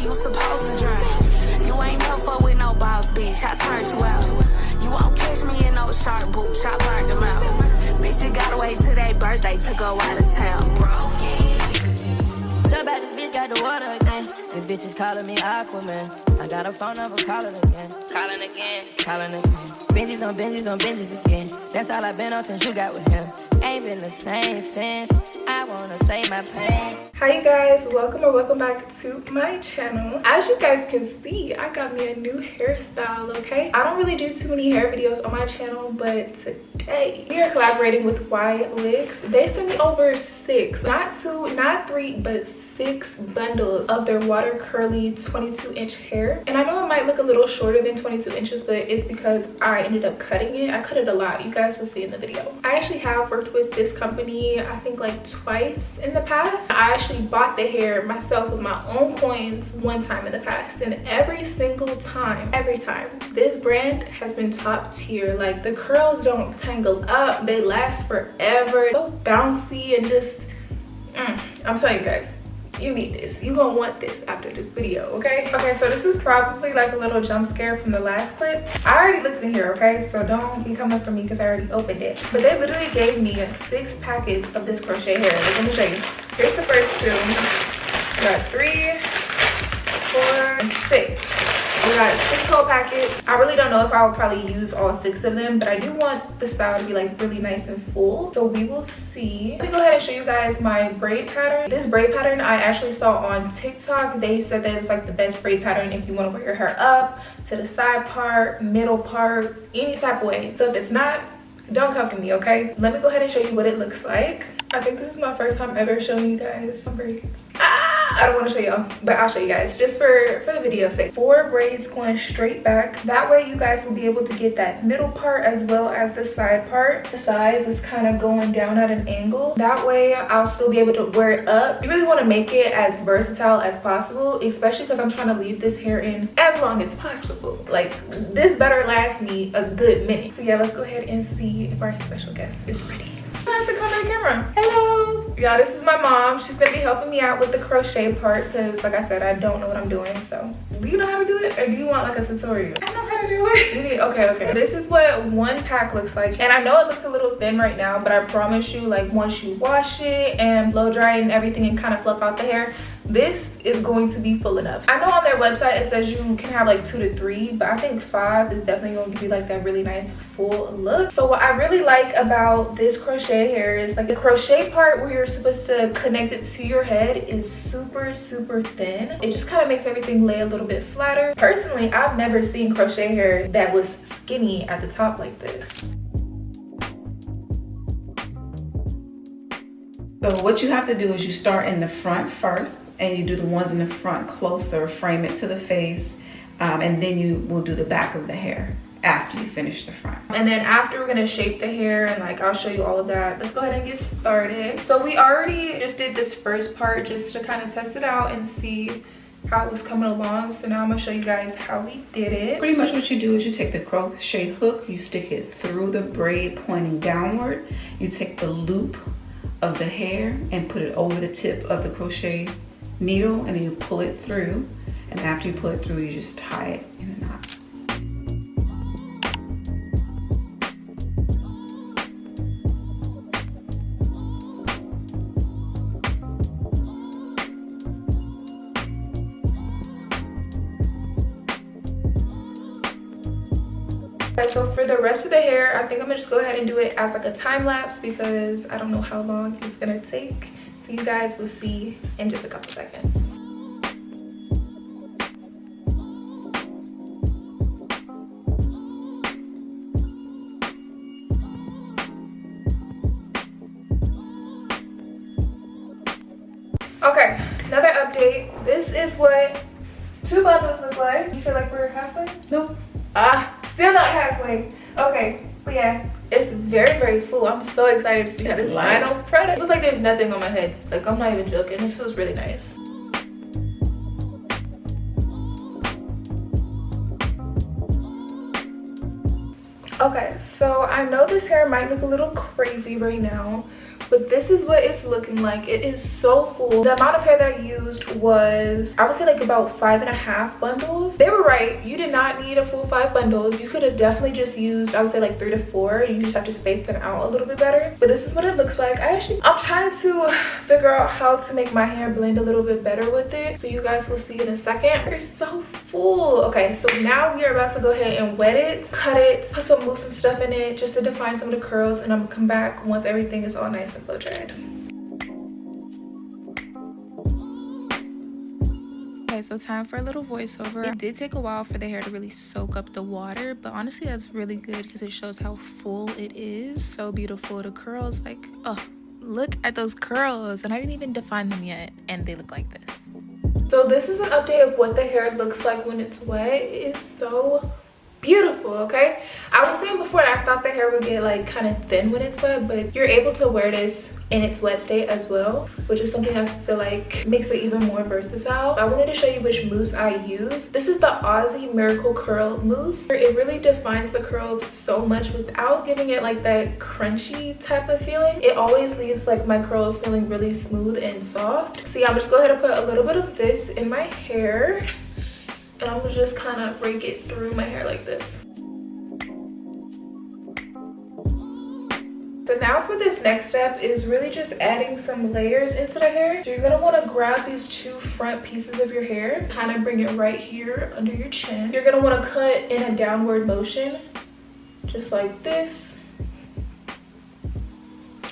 you supposed to drown. You ain't no fuck with no boss, bitch. I turned you out. You won't catch me in no sharp boots. I learned them out. Bitch, you gotta wait till their birthday to go out of town. Jump out, this bitch got the water again. This bitch is calling me Aquaman. I got a phone number, calling again. Calling again. Calling again. Benjis on benches on benches again. That's all I've been on since you got with him. Ain't been the same since. I wanna save my pain. Hi you guys, welcome or welcome back to my channel. As you guys can see, I got me a new hairstyle, okay? I don't really do too many hair videos on my channel, but today we are collaborating with YWigs. They sent me over 6, not 2, not 3, but 6 bundles of their water curly 22-inch hair. And I know it might look a little shorter than 22 inches, but it's because I ended up cutting it. I cut it a lot. You guys will see in the video. I actually have worked with this company, I think like twice in the past. I actually bought the hair myself with my own coins one time in the past, and every time, this brand has been top tier. Like, the curls don't tangle up, they last forever, so bouncy, and just I'm telling you guys, you need this. You gonna want this after this video, okay? Okay, so this is probably like a little jump scare from the last clip. I already looked in here, okay? So don't be coming for me because I already opened it. But they literally gave me 6 packets of this crochet hair. Let me show you. Here's the first 2. We got 3, 4, and 6. We got 6 whole packets. I really don't know if I will probably use all 6 of them, but I do want the style to be like really nice and full, so we will see. Let me go ahead and show you guys my braid pattern. This braid pattern I actually saw on TikTok. They said that it was like the best braid pattern if you want to wear your hair up, to the side part, middle part, any type of way. So if it's not, don't come for me, okay? Let me go ahead and show you what it looks like. I think this is my first time ever showing you guys my braids. I don't want to show y'all, but I'll show you guys just for the video's sake. 4 braids going straight back. That way you guys will be able to get that middle part as well as the side part. The sides is kind of going down at an angle. That way I'll still be able to wear it up. You really want to make it as versatile as possible, especially because I'm trying to leave this hair in as long as possible. Like, this better last me a good minute. So yeah, let's go ahead and see if our special guest is ready. I have to come to the camera. Hello. Yeah, this is my mom. She's gonna be helping me out with the crochet part because, like I said, I don't know what I'm doing. So do you know how to do it, or do you want like a tutorial? I know how to do it. You need, okay. This is what one pack looks like, and I know it looks a little thin right now, but I promise you, like, once you wash it and blow dry it and everything and kind of fluff out the hair, this is going to be full enough. I know on their website it says you can have like 2 to 3, but I think 5 is definitely going to give you like that really nice full look. So what I really like about this crochet hair is like the crochet part where you're supposed to connect it to your head is super thin. It just kind of makes everything lay a little bit flatter. Personally, I've never seen crochet hair that was skinny at the top like this. So what you have to do is you start in the front first, and you do the ones in the front closer, frame it to the face, and then you will do the back of the hair after you finish the front. And then after, we're gonna shape the hair, and like I'll show you all of that. Let's go ahead and get started. So we already just did this first part just to kind of test it out and see how it was coming along. So now I'm gonna show you guys how we did it. Pretty much what you do is you take the crochet hook, you stick it through the braid pointing downward, you take the loop of the hair and put it over the tip of the crochet needle, and then you pull it through, and after you pull it through, you just tie it in a knot. So for the rest of the hair, I think I'm gonna just go ahead and do it as like a time lapse because I don't know how long it's gonna take. So you guys will see in just a couple seconds. Okay, another update. This is what 2 bundles look like. You said like we're halfway? Nope. Still not halfway. Okay, but yeah, it's very full. I'm so excited to see how this final product. It looks like there's nothing on my head. Like, I'm not even joking. It feels really nice. Okay, so I know this hair might look a little crazy right now, but this is what it's looking like. It is so full. The amount of hair that I used was, I would say, like about 5.5 bundles. They were right, you did not need a full 5 bundles. You could have definitely just used, I would say, like 3 to 4. You just have to space them out a little bit better, but this is what it looks like. I'm trying to figure out how to make my hair blend a little bit better with it, so you guys will see in a second. It's so full. Okay, so now we are about to go ahead and wet it, cut it, put some mousse and stuff in it just to define some of the curls, and I'm gonna come back once everything is all nice and blow dried. Okay, so time for a little voiceover. It did take a while for the hair to really soak up the water, but honestly that's really good because it shows how full it is. So beautiful. The curls, like, oh, look at those curls, and I didn't even define them yet, and they look like this. So this is an update of what the hair looks like when it's wet. It is so beautiful. Okay, I was saying before I thought the hair would get like kind of thin when it's wet, but you're able to wear this in its wet state as well, which is something I feel like makes it even more versatile. I wanted to show you which mousse I use. This is the Aussie Miracle Curl Mousse. It really defines the curls so much without giving it like that crunchy type of feeling. It always leaves like my curls feeling really smooth and soft. So yeah, I'm just go ahead and put a little bit of this in my hair, and I'm gonna just kind of rake it through my hair like this. So now for this next step is really just adding some layers into the hair. So you're gonna wanna grab these 2 front pieces of your hair, kind of bring it right here under your chin. You're gonna wanna cut in a downward motion, just like this.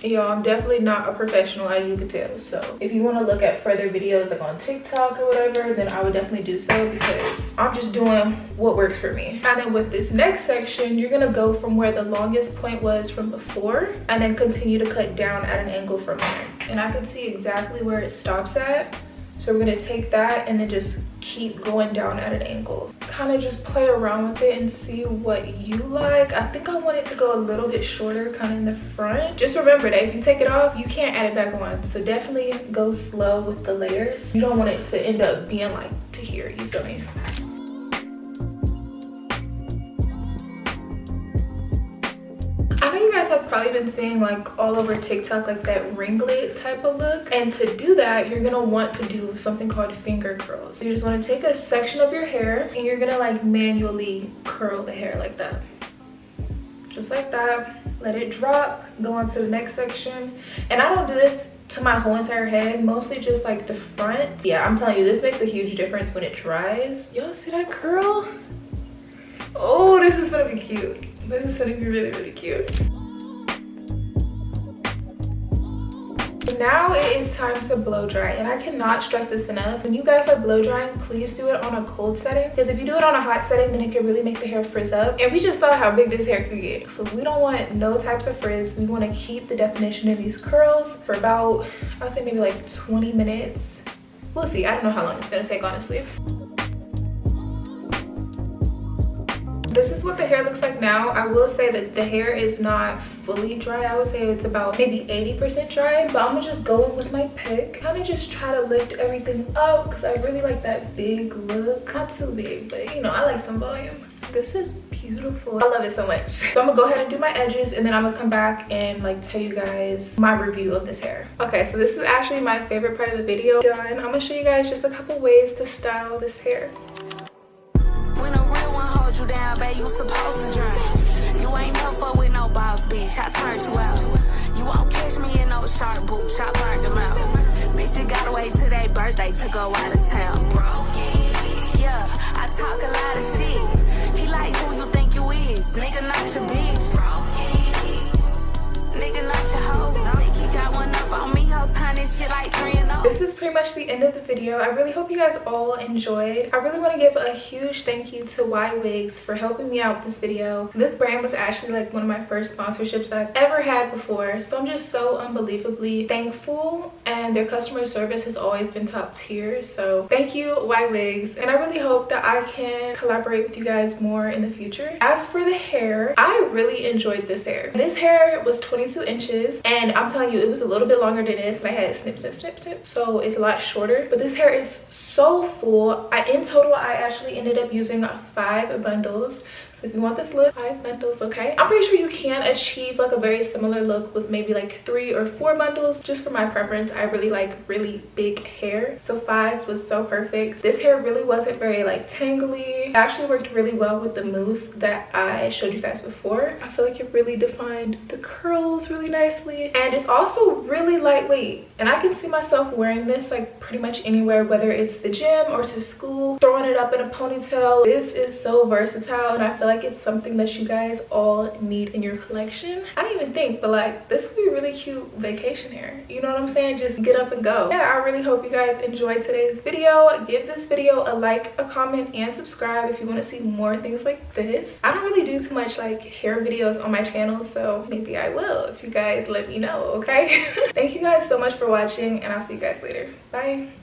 Y'all, I'm definitely not a professional, as you can tell, so if you want to look at further videos like on TikTok or whatever, then I would definitely do so, because I'm just doing what works for me. And then with this next section, you're gonna go from where the longest point was from before and then continue to cut down at an angle from there, and I can see exactly where it stops at. So we're gonna take that and then just keep going down at an angle. Kind of just play around with it and see what you like. I think I want it to go a little bit shorter, kind of in the front. Just remember that if you take it off, you can't add it back on. So definitely go slow with the layers. You don't want it to end up being like to here, you feel me? I know you guys have probably been seeing like all over TikTok like that ringlet type of look, and to do that you're gonna want to do something called finger curls. So you just want to take a section of your hair and you're gonna like manually curl the hair like that, just like that. Let it drop, go on to the next section. And I don't do this to my whole entire head, mostly just like the front. Yeah, I'm telling you, this makes a huge difference when it dries. Y'all see that curl? Oh, this is gonna be cute. This is gonna be really, really cute. Now it is time to blow dry, and I cannot stress this enough. When you guys are blow drying, please do it on a cold setting, because if you do it on a hot setting, then it can really make the hair frizz up. And we just saw how big this hair could get, so we don't want no types of frizz. We want to keep the definition of these curls for about, I'll say maybe like 20 minutes. We'll see. I don't know how long it's gonna take, honestly. This is what the hair looks like now. I will say that the hair is not fully dry. I would say it's about maybe 80% dry, but I'm gonna just go in with my pick, kind of just try to lift everything up, because I really like that big look. Not too big, but you know, I like some volume. This is beautiful. I love it so much. So I'm gonna go ahead and do my edges, and then I'm gonna come back and like tell you guys my review of this hair. Okay, so this is actually my favorite part of the video done. I'm gonna show you guys just a couple ways to style this hair. When a real one holds you down, babe, you supposed to drink. You ain't never fuck with no boss, bitch. I turned you out. You won't catch me in no sharp boots. I burned them out. Bitch, you gotta wait till their birthday to go out of town. Yeah, I talk a lot of shit. He like who you think you is. Nigga, not your bitch. Nigga, not your hoe. Think he got one up on me, whole time this shit like 3-0. This is pretty much the end of the video. I really hope you guys all enjoyed. I really want to give a huge thank you to YWigs for helping me out with this video. This brand was actually like one of my first sponsorships that I've ever had before, so I'm just so unbelievably thankful, and their customer service has always been top tier. So thank you, YWigs, and I really hope that I can collaborate with you guys more in the future. As for the hair, I really enjoyed this hair. This hair was 22 inches, and I'm telling you, it was a little bit longer than this, and I had I snip, so it's a lot shorter. But this hair is so full. In total, I actually ended up using 5 bundles. So if you want this look, 5 bundles, okay? I'm pretty sure you can achieve like a very similar look with maybe like 3 or 4 bundles. Just for my preference, I really like really big hair, so 5 was so perfect. This hair really wasn't very like tangly. It actually worked really well with the mousse that I showed you guys before. I feel like it really defined the curls really nicely, and it's also really lightweight, and I can see myself wearing this like pretty much anywhere, whether it's the gym or to school, throwing it up in a ponytail. This is so versatile, and I feel like it's something that you guys all need in your collection. I didn't even think, but like this would be really cute vacation hair, you know what I'm saying? Just get up and go. Yeah, I really hope you guys enjoyed today's video. Give this video a like, a comment, and subscribe if you want to see more things like this. I don't really do too much like hair videos on my channel, so maybe I will if you guys let me know, okay? Thank you guys so much for watching, and I'll see you guys later. Bye.